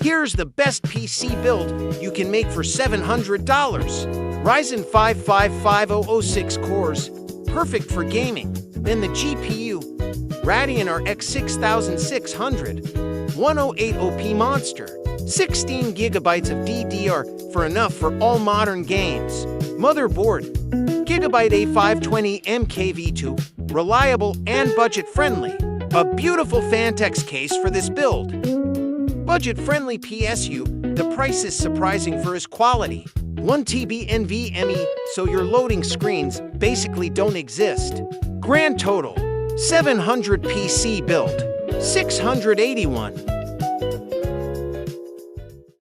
Here's the best PC build you can make for $700. Ryzen 5 55006 cores, perfect for gaming. Then the GPU, Radeon RX 6600, 1080p monster, 16 gigabytes of DDR for enough for all modern games. Motherboard, Gigabyte A520 MKV2, reliable and budget-friendly. A beautiful Phanteks case for this build. Budget-friendly PSU, the price is surprising for its quality. 1 TB NVMe, so your loading screens basically don't exist. Grand total, 700 PC build, 681.